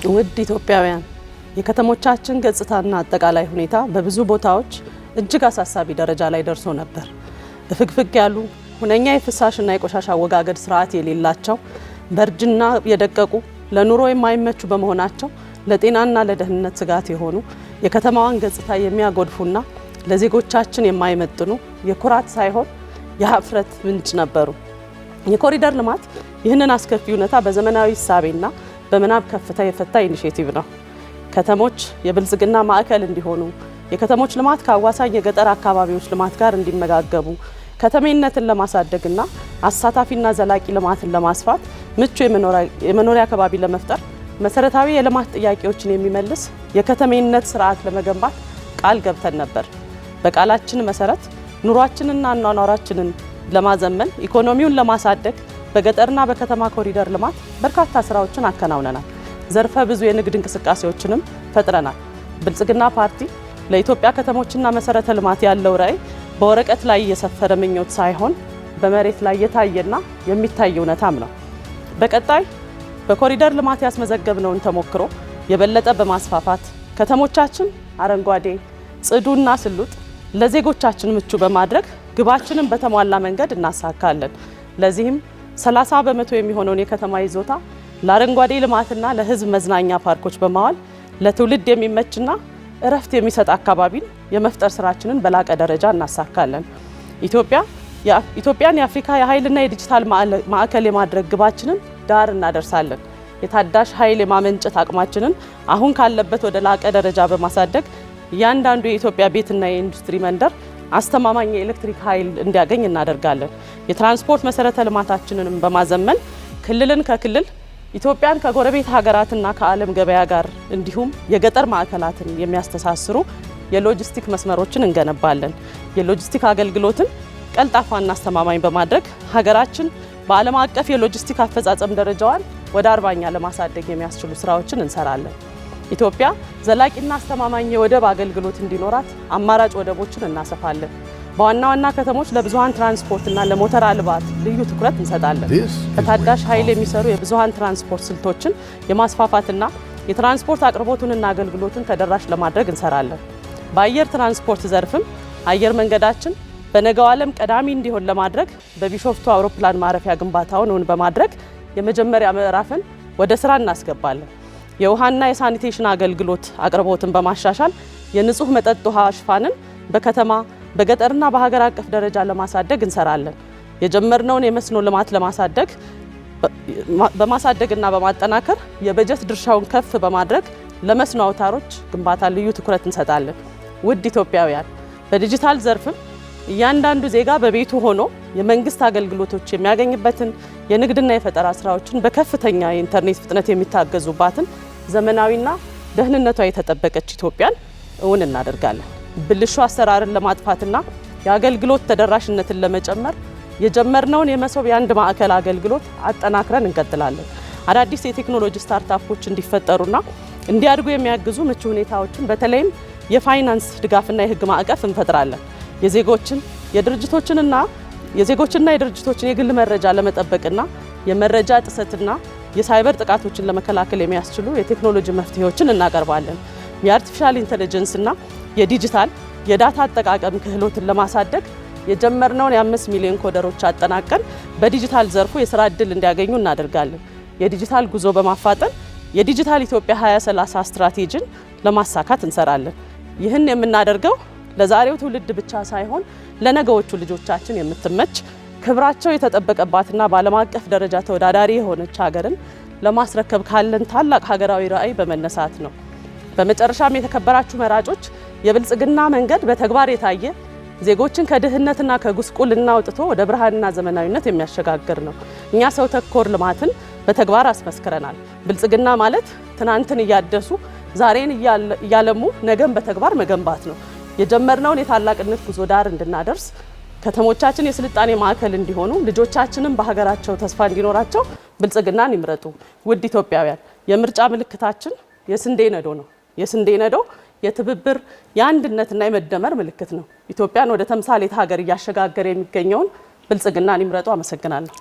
ውድ ኢትዮጵያውያን የከተሞቻችን ገጽታና አጠቃላይ ሁኔታ በብዙ ቦታዎች እጅግ አሳሳቢ ደረጃ ላይ ደርሶ ነበር። ፍግፍግ ያሉ ሁነኛ የፍሳሽና የቆሻሻ አወጋገድ ስርዓት የሌላቸው በእርጅና የደቀቁ ለኑሮ የማይመቹ በመሆናቸው ለጤናና ለደህንነት ስጋት የሆኑ የከተማዋን ገጽታ የሚያጎድፉና ለዜጎቻችን የማይመጥኑ የኩራት ሳይሆን የሀፍረት ምንጭ ነበሩ። የኮሪደር ልማት ይህንን አስከፊ ሁኔታ በዘመናዊ እሳቤና በምናብ ከፍታ የፈታ ኢኒሼቲቭ ነው። ከተሞች የብልጽግና ማዕከል እንዲሆኑ፣ የከተሞች ልማት ከአዋሳኝ የገጠር አካባቢዎች ልማት ጋር እንዲመጋገቡ፣ ከተሜነትን ለማሳደግና አሳታፊና ዘላቂ ልማትን ለማስፋት ምቹ የመኖሪያ አካባቢ ለመፍጠር መሰረታዊ የልማት ጥያቄዎችን የሚመልስ የከተሜነት ስርዓት ለመገንባት ቃል ገብተን ነበር። በቃላችን መሰረት ኑሯችንና አኗኗራችንን ለማዘመን፣ ኢኮኖሚውን ለማሳደግ በገጠርና በከተማ ኮሪደር ልማት በርካታ ስራዎችን አከናውነናል። ዘርፈ ብዙ የንግድ እንቅስቃሴዎችንም ፈጥረናል። ብልጽግና ፓርቲ ለኢትዮጵያ ከተሞችና መሰረተ ልማት ያለው ራዕይ በወረቀት ላይ የሰፈረ ምኞት ሳይሆን በመሬት ላይ የታየና የሚታይ እውነታም ነው። በቀጣይ በኮሪደር ልማት ያስመዘገብነውን ተሞክሮ የበለጠ በማስፋፋት ከተሞቻችን አረንጓዴ፣ ጽዱና ስሉጥ ለዜጎቻችን ምቹ በማድረግ ግባችንን በተሟላ መንገድ እናሳካለን። ለዚህም 30 በመቶ የሚሆነውን የከተማ ይዞታ ለአረንጓዴ ልማትና ለሕዝብ መዝናኛ ፓርኮች በማዋል ለትውልድ የሚመችና እረፍት የሚሰጥ አካባቢን የመፍጠር ስራችንን በላቀ ደረጃ እናሳካለን። ኢትዮጵያን የአፍሪካ የኃይልና የዲጂታል ማዕከል የማድረግ ግባችንን ዳር እናደርሳለን። የታዳሽ ኃይል የማመንጨት አቅማችንን አሁን ካለበት ወደ ላቀ ደረጃ በማሳደግ እያንዳንዱ የኢትዮጵያ ቤትና የኢንዱስትሪ መንደር አስተማማኝ የኤሌክትሪክ ኃይል እንዲያገኝ እናደርጋለን። የትራንስፖርት መሰረተ ልማታችንንም በማዘመን ክልልን ከክልል ኢትዮጵያን ከጎረቤት ሀገራትና ከዓለም ገበያ ጋር እንዲሁም የገጠር ማዕከላትን የሚያስተሳስሩ የሎጂስቲክ መስመሮችን እንገነባለን። የሎጂስቲክ አገልግሎትን ቀልጣፋና አስተማማኝ በማድረግ ሀገራችን በዓለም አቀፍ የሎጂስቲክ አፈጻጸም ደረጃዋን ወደ 40ኛ ለማሳደግ የሚያስችሉ ስራዎችን እንሰራለን። ኢትዮጵያ ዘላቂና አስተማማኝ የወደብ አገልግሎት እንዲኖራት አማራጭ ወደቦችን እናሰፋለን። በዋና ዋና ከተሞች ለብዙሃን ትራንስፖርትና ለሞተር አልባት ልዩ ትኩረት እንሰጣለን። በታዳሽ ኃይል የሚሰሩ የብዙሃን ትራንስፖርት ስልቶችን የማስፋፋትና የትራንስፖርት አቅርቦቱንና አገልግሎቱን ተደራሽ ለማድረግ እንሰራለን። በአየር ትራንስፖርት ዘርፍም አየር መንገዳችን በነገው ዓለም ቀዳሚ እንዲሆን ለማድረግ በቢሾፍቱ አውሮፕላን ማረፊያ ግንባታውን እውን በማድረግ የመጀመሪያ ምዕራፍን ወደ ስራ እናስገባለን። የውሃና የሳኒቴሽን አገልግሎት አቅርቦትን በማሻሻል የንጹህ መጠጥ ውሃ ሽፋንን በከተማ በገጠርና በሀገር አቀፍ ደረጃ ለማሳደግ እንሰራለን። የጀመርነውን የመስኖ ልማት በማሳደግና በማጠናከር የበጀት ድርሻውን ከፍ በማድረግ ለመስኖ አውታሮች ግንባታ ልዩ ትኩረት እንሰጣለን። ውድ ኢትዮጵያውያን በዲጂታል ዘርፍም እያንዳንዱ ዜጋ በቤቱ ሆኖ የመንግስት አገልግሎቶች የሚያገኝበትን የንግድና የፈጠራ ስራዎችን በከፍተኛ የኢንተርኔት ፍጥነት የሚታገዙባትን ዘመናዊና ደህንነቷ የተጠበቀች ኢትዮጵያን እውን እናደርጋለን። ብልሹ አሰራርን ለማጥፋትና የአገልግሎት ተደራሽነትን ለመጨመር የጀመርነውን የመሶብ የአንድ ማዕከል አገልግሎት አጠናክረን እንቀጥላለን። አዳዲስ የቴክኖሎጂ ስታርታፖች እንዲፈጠሩና እንዲያድጉ የሚያግዙ ምቹ ሁኔታዎችን በተለይም የፋይናንስ ድጋፍና የህግ ማዕቀፍ እንፈጥራለን። የድርጅቶችና የድርጅቶችን የግል መረጃ ለመጠበቅና የመረጃ ጥሰትና የሳይበር ጥቃቶችን ለመከላከል የሚያስችሉ የቴክኖሎጂ መፍትሄዎችን እናቀርባለን። የአርቲፊሻል ኢንተለጀንስና የዲጂታል የዳታ አጠቃቀም ክህሎትን ለማሳደግ የጀመርነውን የ5 ሚሊዮን ኮደሮች አጠናቀን በዲጂታል ዘርፉ የስራ ዕድል እንዲያገኙ እናደርጋለን። የዲጂታል ጉዞ በማፋጠን የዲጂታል ኢትዮጵያ 2030 ስትራቴጂን ለማሳካት እንሰራለን። ይህን የምናደርገው ለዛሬው ትውልድ ብቻ ሳይሆን ለነገዎቹ ልጆቻችን የምትመች ክብራቸው የተጠበቀባትና በዓለም አቀፍ ደረጃ ተወዳዳሪ የሆነች ሀገርን ለማስረከብ ካለን ታላቅ ሀገራዊ ራዕይ በመነሳት ነው። በመጨረሻም የተከበራችሁ መራጮች የብልጽግና መንገድ በተግባር የታየ ዜጎችን ከድህነትና ከጉስቁልና አውጥቶ ወደ ብርሃንና ዘመናዊነት የሚያሸጋግር ነው። እኛ ሰው ተኮር ልማትን በተግባር አስመስክረናል። ብልጽግና ማለት ትናንትን እያደሱ ዛሬን እያለሙ ነገን በተግባር መገንባት ነው። የጀመርነውን የታላቅነት ጉዞ ዳር እንድናደርስ ከተሞቻችን የስልጣኔ ማዕከል እንዲሆኑ ልጆቻችንም በሀገራቸው ተስፋ እንዲኖራቸው ብልጽግናን ይምረጡ። ውድ ኢትዮጵያውያን የምርጫ ምልክታችን የስንዴ ነዶ ነው። የስንዴ ነዶ የትብብር የአንድነትና የመደመር ምልክት ነው። ኢትዮጵያን ወደ ተምሳሌት ሀገር እያሸጋገረ የሚገኘውን ብልጽግናን ይምረጡ። አመሰግናለሁ።